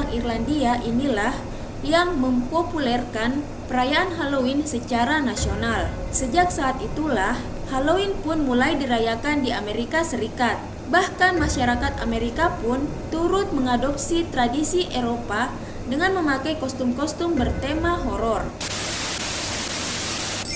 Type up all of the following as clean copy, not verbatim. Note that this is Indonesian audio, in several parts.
orang Irlandia inilah yang mempopulerkan perayaan Halloween secara nasional. Sejak saat itulah, Halloween pun mulai dirayakan di Amerika Serikat. Bahkan masyarakat Amerika pun turut mengadopsi tradisi Eropa dengan memakai kostum-kostum bertema horor.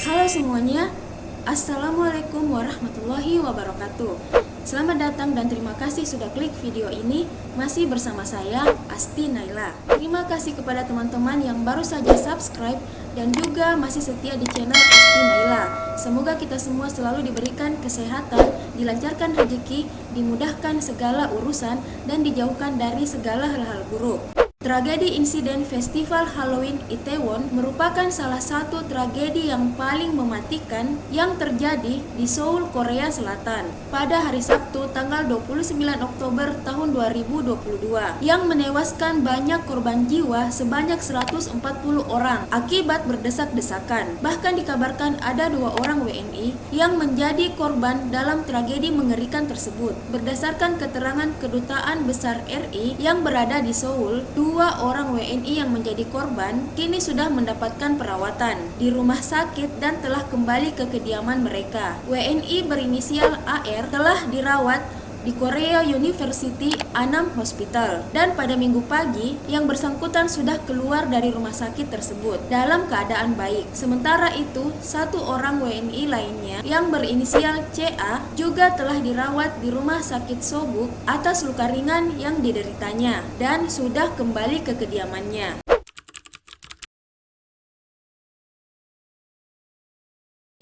Halo semuanya, Assalamualaikum warahmatullahi wabarakatuh. Selamat datang dan terima kasih sudah klik video ini. Masih bersama saya, Asti Naila. Terima kasih kepada teman-teman yang baru saja subscribe dan juga masih setia di channel Asti Naila. Semoga kita semua selalu diberikan kesehatan, dilancarkan rezeki, dimudahkan segala urusan, dan dijauhkan dari segala hal-hal buruk. Tragedi insiden Festival Halloween Itaewon merupakan salah satu tragedi yang paling mematikan yang terjadi di Seoul, Korea Selatan pada hari Sabtu tanggal 29 Oktober tahun 2022 yang menewaskan banyak korban jiwa sebanyak 140 orang akibat berdesak-desakan. Bahkan dikabarkan ada 2 orang WNI yang menjadi korban dalam tragedi mengerikan tersebut. Berdasarkan keterangan Kedutaan Besar RI yang berada di Seoul, 2 orang WNI yang menjadi korban kini sudah mendapatkan perawatan di rumah sakit dan telah kembali ke kediaman mereka. WNI berinisial AR telah dirawat di Korea University Annam Hospital dan pada Minggu pagi yang bersangkutan sudah keluar dari rumah sakit tersebut dalam keadaan baik. Sementara itu, 1 orang WNI lainnya yang berinisial CA juga telah dirawat di rumah sakit Sobuk atas luka ringan yang dideritanya dan sudah kembali ke kediamannya.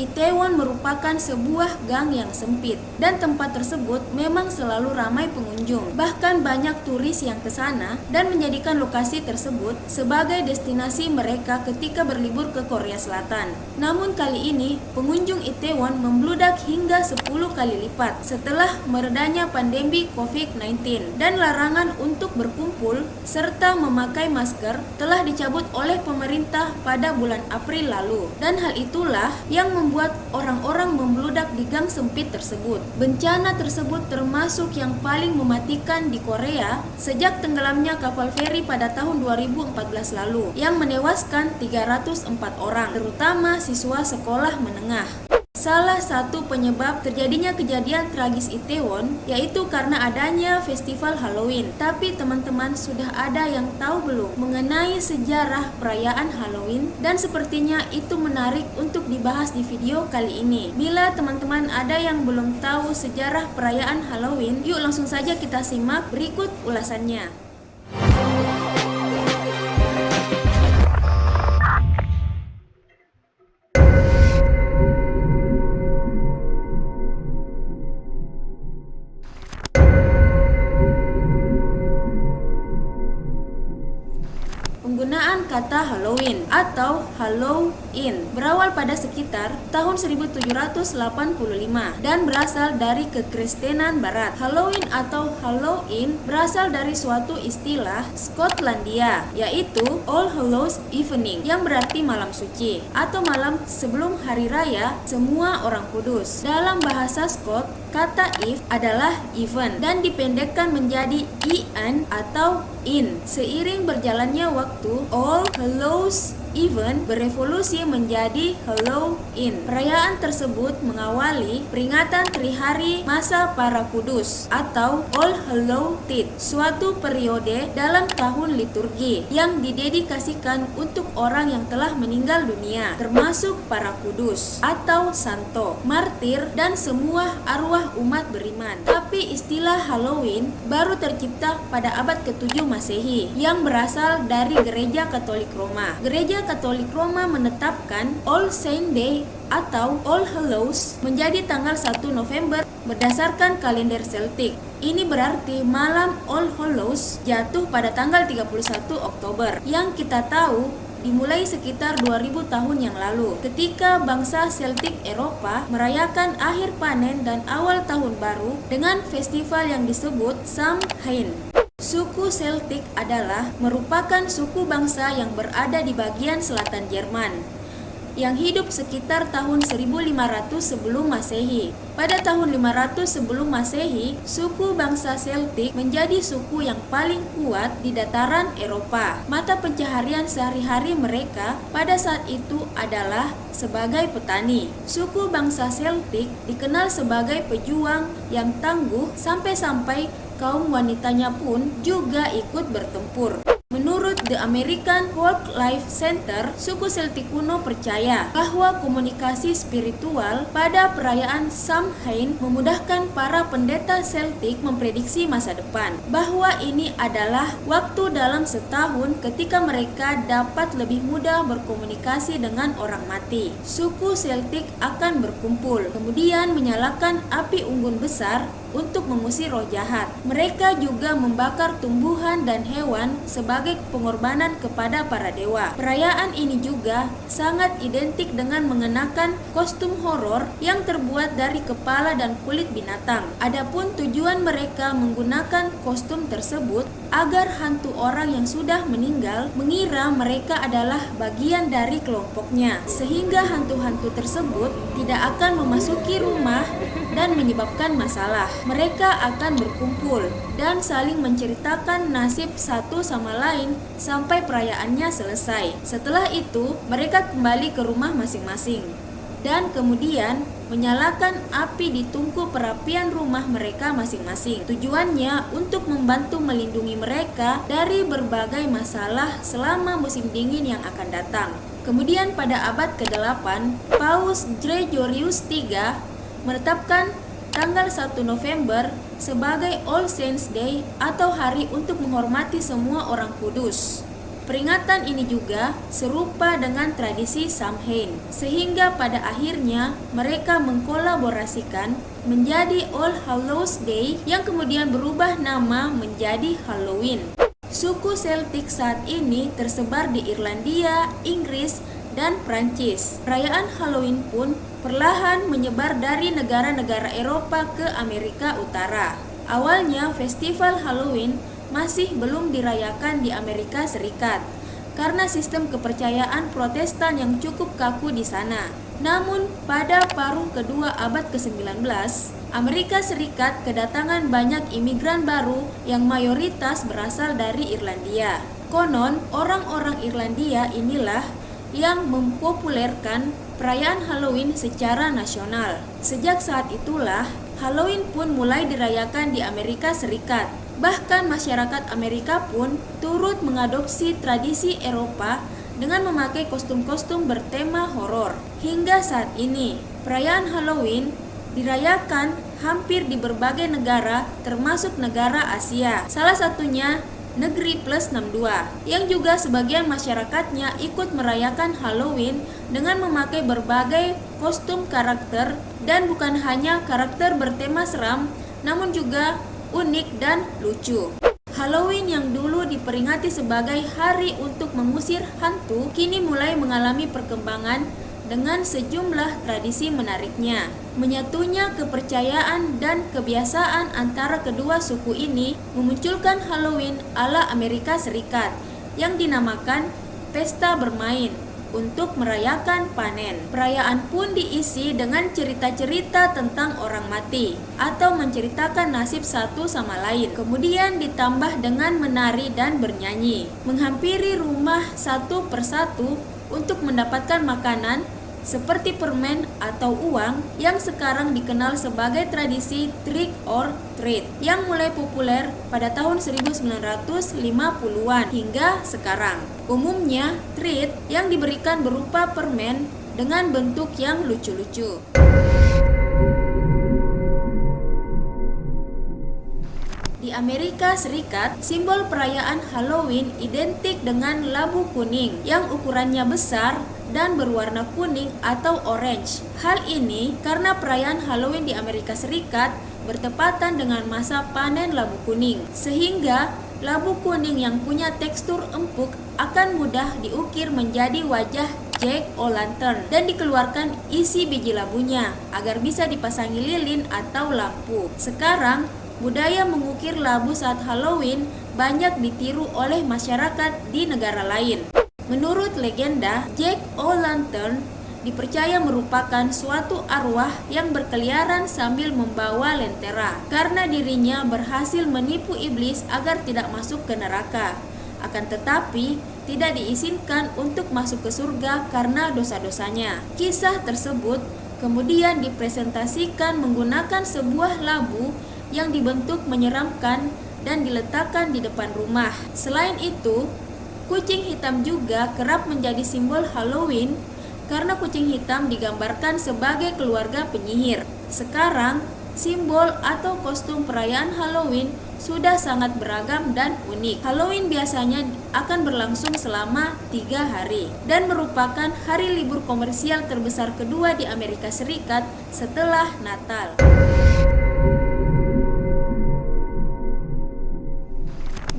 Itaewon merupakan sebuah gang yang sempit dan tempat tersebut memang selalu ramai pengunjung. Bahkan banyak turis yang ke sana dan menjadikan lokasi tersebut sebagai destinasi mereka ketika berlibur ke Korea Selatan. Namun kali ini pengunjung Itaewon membludak hingga 10 kali lipat setelah meredanya pandemi COVID-19 dan larangan untuk berkumpul serta memakai masker telah dicabut oleh pemerintah pada bulan April lalu. Dan hal itulah yang membuat orang-orang membludak di gang sempit tersebut. Bencana tersebut termasuk yang paling mematikan di Korea sejak tenggelamnya kapal feri pada tahun 2014 lalu yang menewaskan 304 orang, terutama siswa sekolah menengah. Salah satu penyebab terjadinya kejadian tragis Itaewon yaitu karena adanya festival Halloween. Tapi teman-teman sudah ada yang tahu belum mengenai sejarah perayaan Halloween? Dan sepertinya itu menarik untuk dibahas di video kali ini. Bila teman-teman ada yang belum tahu sejarah perayaan Halloween, yuk langsung saja kita simak berikut ulasannya. Penggunaan kata Halloween atau Halloween berawal pada sekitar tahun 1785 dan berasal dari kekristenan barat. Halloween atau Halloween berasal dari suatu istilah Skotlandia yaitu All Hallows Evening yang berarti malam suci atau malam sebelum hari raya semua orang kudus. Dalam bahasa Skot, kata Eve adalah even dan dipendekkan menjadi Ian atau in. Seiring berjalannya waktu, All Hallows Even berevolusi menjadi Halloween. Perayaan tersebut mengawali peringatan Trihari Masa Para Kudus atau All Hallowtide, suatu periode dalam tahun liturgi yang didedikasikan untuk orang yang telah meninggal dunia, termasuk para kudus atau santo, martir, dan semua arwah umat beriman. Tapi istilah Halloween baru tercipta pada abad ke-7 Masehi yang berasal dari Gereja Katolik Roma. Gereja Katolik Roma menetapkan All Saints Day atau All Hallows menjadi tanggal 1 November berdasarkan kalender Celtic. Ini berarti malam All Hallows jatuh pada tanggal 31 Oktober yang kita tahu dimulai sekitar 2000 tahun yang lalu ketika bangsa Celtic Eropa merayakan akhir panen dan awal tahun baru dengan festival yang disebut Samhain. Suku Celtic adalah merupakan suku bangsa yang berada di bagian selatan Jerman yang hidup sekitar tahun 1500 sebelum Masehi. Pada tahun 500 sebelum Masehi, suku bangsa Celtic menjadi suku yang paling kuat di dataran Eropa. Mata pencaharian sehari-hari mereka pada saat itu adalah sebagai petani. Suku bangsa Celtic dikenal sebagai pejuang yang tangguh sampai-sampai kaum wanitanya pun juga ikut bertempur. Menurut The American Folklife Center, suku Celtic kuno percaya bahwa komunikasi spiritual pada perayaan Samhain memudahkan para pendeta Celtic memprediksi masa depan, bahwa ini adalah waktu dalam setahun ketika mereka dapat lebih mudah berkomunikasi dengan orang mati. Suku Celtic akan berkumpul, kemudian menyalakan api unggun besar untuk mengusir roh jahat. Mereka juga membakar tumbuhan dan hewan sebagai pengorbanan kepada para dewa. Perayaan ini juga sangat identik dengan mengenakan kostum horor yang terbuat dari kepala dan kulit binatang. Adapun tujuan mereka menggunakan kostum tersebut agar hantu orang yang sudah meninggal mengira mereka adalah bagian dari kelompoknya, sehingga hantu-hantu tersebut tidak akan memasuki rumah dan menyebabkan masalah. Mereka akan berkumpul dan saling menceritakan nasib satu sama lain sampai perayaannya selesai. Setelah itu, mereka kembali ke rumah masing-masing dan kemudian menyalakan api di tungku perapian rumah mereka masing-masing. Tujuannya untuk membantu melindungi mereka dari berbagai masalah selama musim dingin yang akan datang. Kemudian pada abad ke-8, Paus Gregorius III menetapkan tanggal 1 November sebagai All Saints Day atau hari untuk menghormati semua orang kudus. Peringatan ini juga serupa dengan tradisi Samhain, sehingga pada akhirnya mereka mengkolaborasikan menjadi All Hallows Day yang kemudian berubah nama menjadi Halloween. Suku Celtic saat ini tersebar di Irlandia, Inggris, dan Prancis. Perayaan Halloween pun perlahan menyebar dari negara-negara Eropa ke Amerika Utara. Awalnya festival Halloween masih belum dirayakan di Amerika Serikat karena sistem kepercayaan Protestan yang cukup kaku di sana. Namun pada paruh kedua abad ke-19, Amerika Serikat kedatangan banyak imigran baru yang mayoritas berasal dari Irlandia. Konon, orang-orang Irlandia inilah yang mempopulerkan perayaan Halloween secara nasional. Sejak saat itulah, Halloween pun mulai dirayakan di Amerika Serikat. Bahkan masyarakat Amerika pun turut mengadopsi tradisi Eropa dengan memakai kostum-kostum bertema horor. Hingga saat ini, perayaan Halloween dirayakan hampir di berbagai negara termasuk negara Asia. Salah satunya Negeri Plus 62, yang juga sebagian masyarakatnya ikut merayakan Halloween dengan memakai berbagai kostum karakter, dan bukan hanya karakter bertema seram, namun juga unik dan lucu. Halloween yang dulu diperingati sebagai hari untuk mengusir hantu, kini mulai mengalami perkembangan dengan sejumlah tradisi menariknya. Menyatunya kepercayaan dan kebiasaan antara kedua suku ini memunculkan Halloween ala Amerika Serikat yang dinamakan Pesta Bermain untuk merayakan panen. Perayaan pun diisi dengan cerita-cerita tentang orang mati atau menceritakan nasib satu sama lain. Kemudian ditambah dengan menari dan bernyanyi, menghampiri rumah satu persatu untuk mendapatkan makanan seperti permen atau uang yang sekarang dikenal sebagai tradisi trick or treat yang mulai populer pada tahun 1950-an hingga sekarang. Umumnya, treat yang diberikan berupa permen dengan bentuk yang lucu-lucu. Di Amerika Serikat, simbol perayaan Halloween identik dengan labu kuning yang ukurannya besar dan berwarna kuning atau orange. Hal ini karena perayaan Halloween di Amerika Serikat bertepatan dengan masa panen labu kuning, sehingga labu kuning yang punya tekstur empuk akan mudah diukir menjadi wajah Jack-o'-lantern dan dikeluarkan isi biji labunya agar bisa dipasangi lilin atau lampu. Sekarang, budaya mengukir labu saat Halloween banyak ditiru oleh masyarakat di negara lain. Menurut legenda, Jack-o'-lantern dipercaya merupakan suatu arwah yang berkeliaran sambil membawa lentera, karena dirinya berhasil menipu iblis agar tidak masuk ke neraka. Akan tetapi, tidak diizinkan untuk masuk ke surga karena dosa-dosanya. Kisah tersebut kemudian dipresentasikan menggunakan sebuah labu yang dibentuk menyeramkan dan diletakkan di depan rumah. Selain itu, kucing hitam juga kerap menjadi simbol Halloween karena kucing hitam digambarkan sebagai keluarga penyihir. Sekarang, simbol atau kostum perayaan Halloween sudah sangat beragam dan unik. Halloween biasanya akan berlangsung selama 3 hari dan merupakan hari libur komersial terbesar kedua di Amerika Serikat setelah Natal.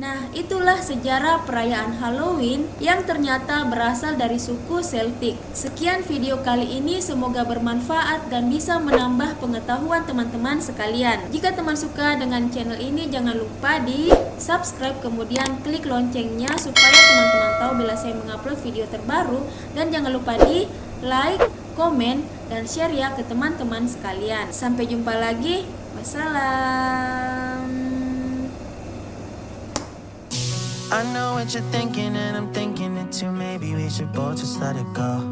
Nah, itulah sejarah perayaan Halloween yang ternyata berasal dari suku Celtic. Sekian video kali ini, semoga bermanfaat dan bisa menambah pengetahuan teman-teman sekalian. Jika teman suka dengan channel ini, jangan lupa di subscribe, kemudian klik loncengnya supaya teman-teman tahu bila saya mengupload video terbaru. Dan jangan lupa di like, komen, dan share ya ke teman-teman sekalian. Sampai jumpa lagi. Wassalam. I know what you're thinking and I'm thinking it too. Maybe we should both just let it go.